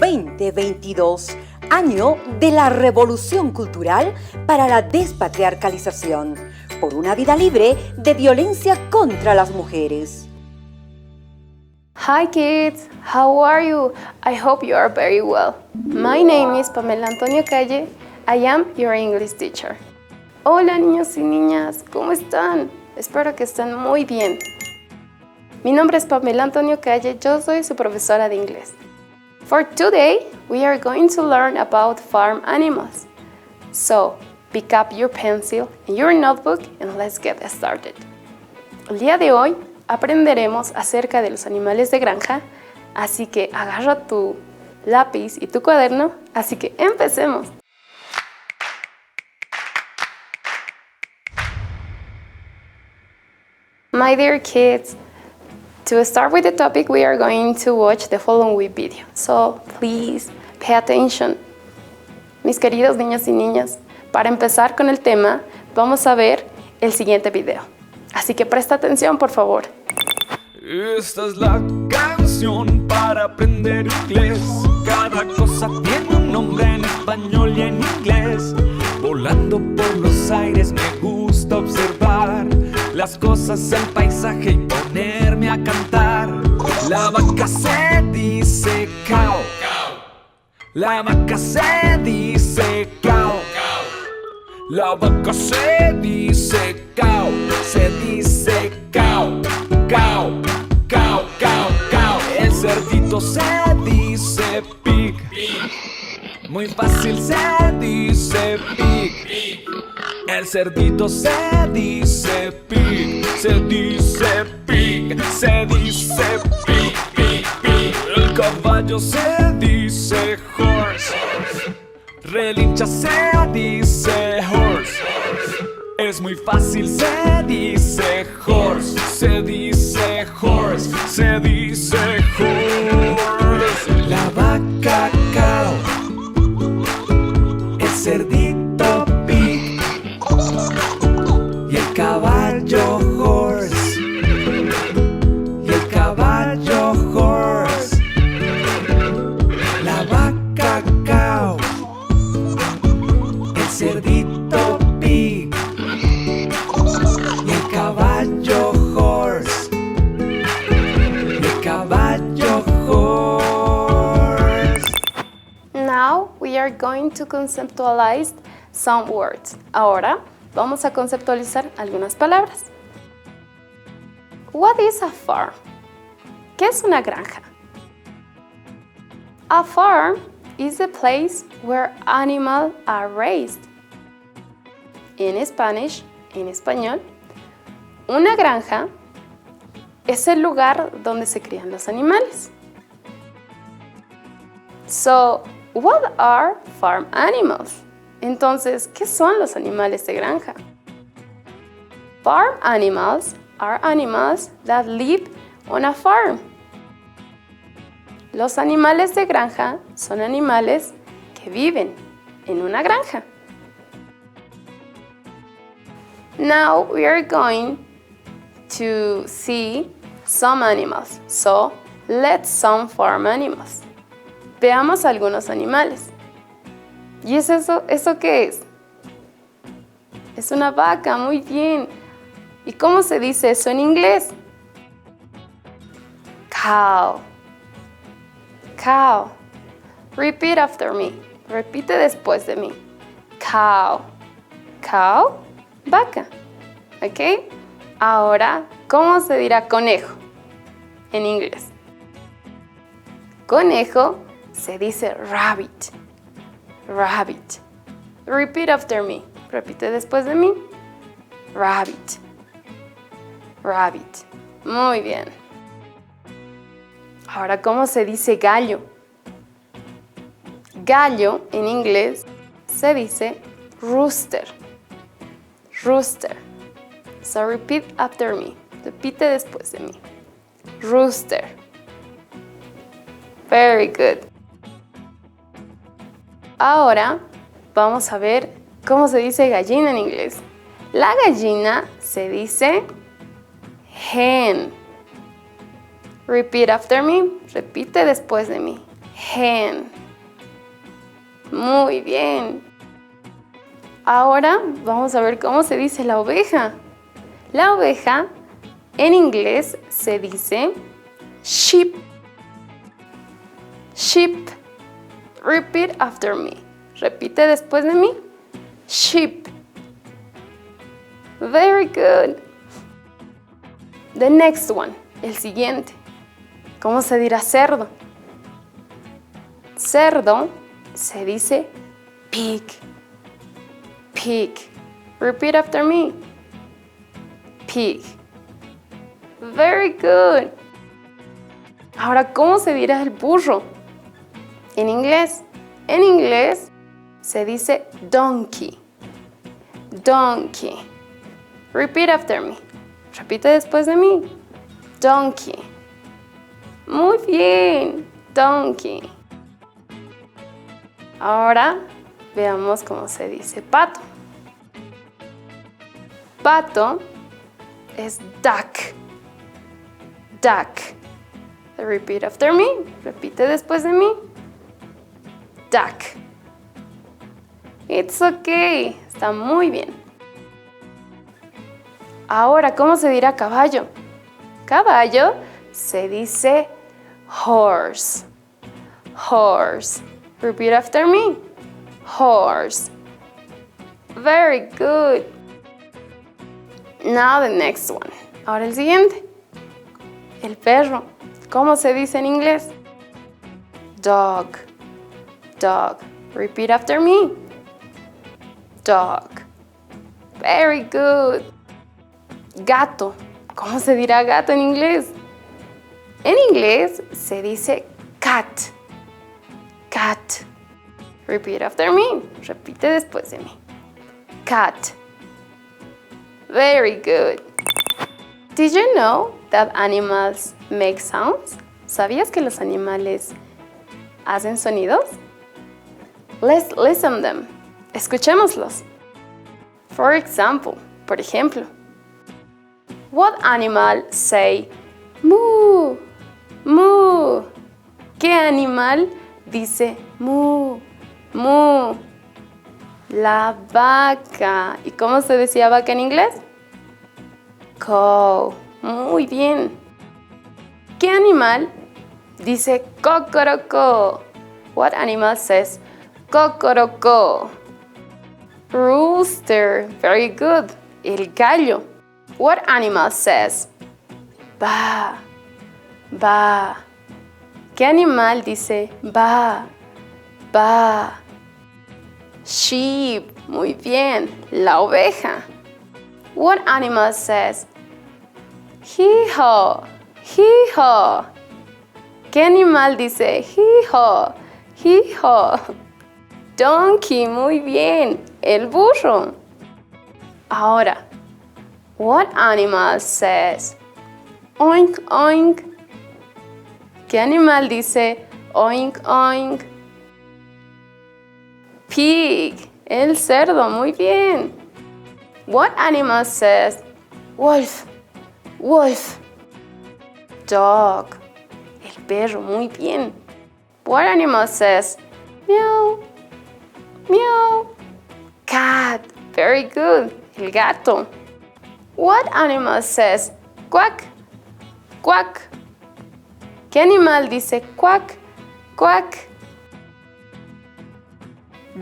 2022, año de la revolución cultural para la despatriarcalización, por una vida libre de violencia contra las mujeres. Hi kids, how are you? I hope you are very well. My name is Pamela Calle. I am your English teacher. Hola niños y niñas, ¿cómo están? Espero que estén muy bien. Mi nombre es Pamela Calle, yo soy su profesora de inglés. For today, we are going to learn about farm animals. So, pick up your pencil and your notebook and let's get started. El día de hoy aprenderemos acerca de los animales de granja, así que agarra tu lápiz y tu cuaderno, así que empecemos. My dear kids, to start with the topic, we are going to watch the following video. So, please, pay attention. Mis queridos niños y niñas, para empezar con el tema, vamos a ver el siguiente video. Así que presta atención, por favor. Esta es la canción para aprender inglés. Cada cosa tiene un nombre en español y en inglés. Volando por los aires me gusta observar las cosas, el paisaje y ponerme a cantar. La vaca se dice cow. La vaca se dice cow. La vaca se dice cow. Se dice cow. Cow. Cow, cow, cow. El cerdito se dice pig. Muy fácil, se dice pig. El cerdito se dice pig. Se dice pig. Se dice pig, pig, pig. El caballo se dice horse. Relincha se dice horse. Es muy fácil, se dice horse. Se dice horse. Se dice horse. La vaca cow. El cerdito pig. Y el caballo horse. Y el caballo horse. La vaca cow. El cerdito pig. Y el caballo horse. Y el caballo horse. Now we are going to conceptualize some words. Ahora vamos a conceptualizar algunas palabras. What is a farm? ¿Qué es una granja? A farm is a place where animals are raised. En Spanish, en español, una granja es el lugar donde se crían los animales. So, what are farm animals? Entonces, ¿qué son los animales de granja? Farm animals are animals that live on a farm. Los animales de granja son animales que viven en una granja. Now we are going to see some animals. So, let's some farm animals. Veamos algunos animales. ¿Y es eso? ¿Eso qué es? Es una vaca, muy bien. ¿Y cómo se dice eso en inglés? Cow. Cow. Repeat after me. Repite después de mí. Cow. Cow. Vaca. ¿Ok? Ahora, ¿cómo se dirá conejo en inglés? Conejo se dice rabbit. Rabbit. Repeat after me. Repite después de mí. Rabbit. Rabbit. Muy bien. Ahora, ¿cómo se dice gallo? Gallo en inglés se dice rooster. Rooster. So repeat after me. Repite después de mí. Rooster. Very good. Ahora vamos a ver cómo se dice gallina en inglés. La gallina se dice hen. Repeat after me. Repite después de mí. Hen. Muy bien. Ahora vamos a ver cómo se dice la oveja. La oveja en inglés se dice sheep. Sheep. Repeat after me. Repite después de mí. Sheep. Very good. The next one. El siguiente. ¿Cómo se dirá cerdo? Cerdo se dice pig. Pig. Repeat after me. Pig. Very good. Ahora, ¿cómo se dirá el burro? En inglés. En inglés se dice donkey. Donkey. Repeat after me. Repite después de mí. Donkey. Muy bien. Donkey. Ahora veamos cómo se dice pato. Pato es duck. Duck. Repeat after me. Repite después de mí. Duck. It's okay. Está muy bien. Ahora, ¿cómo se dirá caballo? Caballo se dice horse. Horse. Repeat after me. Horse. Very good. Now the next one. Ahora el siguiente. El perro. ¿Cómo se dice en inglés? Dog. Dog. Repeat after me. Dog. Very good. Gato. ¿Cómo se dirá gato en inglés? En inglés se dice cat. Cat. Repeat after me. Repite después de mí. Cat. Very good. Did you know that animals make sounds? ¿Sabías que los animales hacen sonidos? Let's listen them. Escuchémoslos. For example, por ejemplo, what animal say moo, moo? ¿Qué animal dice moo, moo? La vaca. ¿Y cómo se decía vaca en inglés? Cow. Muy bien. ¿Qué animal dice cocoroco? What animal says cocoroco? Rooster. Very good. El gallo. What animal says ba, ba? ¿Qué animal dice ba, ba? Sheep. Muy bien. La oveja. What animal says hee-haw, hee-haw? ¿Qué animal dice hee-haw, hee-haw? Donkey. Muy bien. El burro. Ahora, what animal says oink, oink? ¿Qué animal dice oink, oink? Pig. El cerdo. Muy bien. What animal says wolf, wolf? Dog. El perro. Muy bien. What animal says meow, meow? Cat. Very good. El gato. What animal says quack, quack? ¿Qué animal dice quack, quack?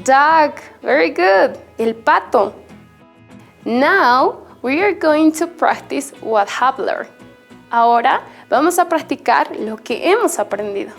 Duck. Very good. El pato. Now we are going to practice what have learned. Ahora vamos a practicar lo que hemos aprendido.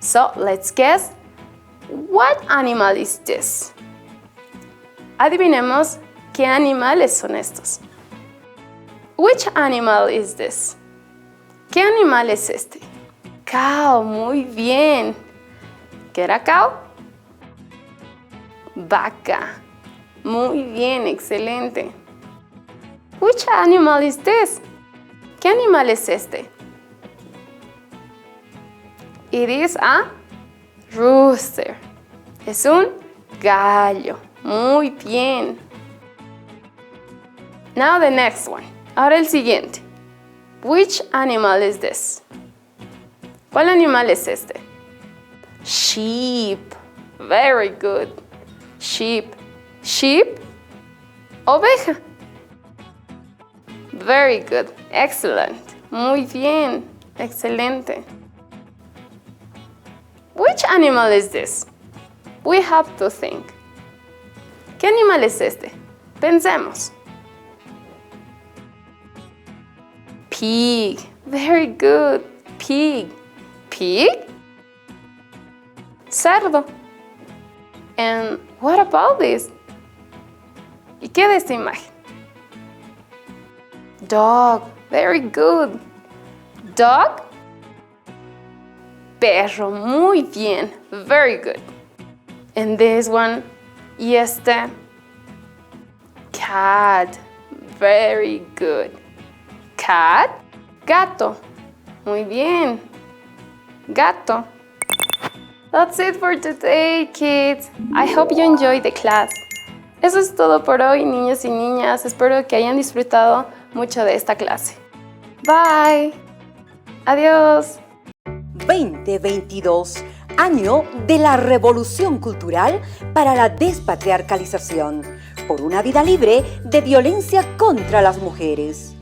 So let's guess. What animal is this? Adivinemos qué animales son estos. Which animal is this? ¿Qué animal es este? Cow. Muy bien. ¿Qué era cow? Vaca. Muy bien, excelente. Which animal is this? ¿Qué animal es este? It is a rooster. Es un gallo. Muy bien. Now the next one. Ahora el siguiente. Which animal is this? ¿Cuál animal es este? Sheep. Very good. Sheep. Sheep. Oveja. Very good. Excellent. Muy bien. Excelente. Which animal is this? We have to think. ¿Qué animal es este? Pensemos. Pig. Very good. Pig. Pig? Cerdo. And what about this? ¿Y qué de esta imagen? Dog. Very good. Dog. Perro. Muy bien. Very good. And this one. Y este. Cat. Very good. Cat. Gato. Muy bien. Gato. That's it for today, kids. I hope you enjoyed the class. Eso es todo por hoy, niños y niñas. Espero que hayan disfrutado mucho de esta clase. Bye. Adiós. 2022, año de la revolución cultural para la despatriarcalización, por una vida libre de violencia contra las mujeres.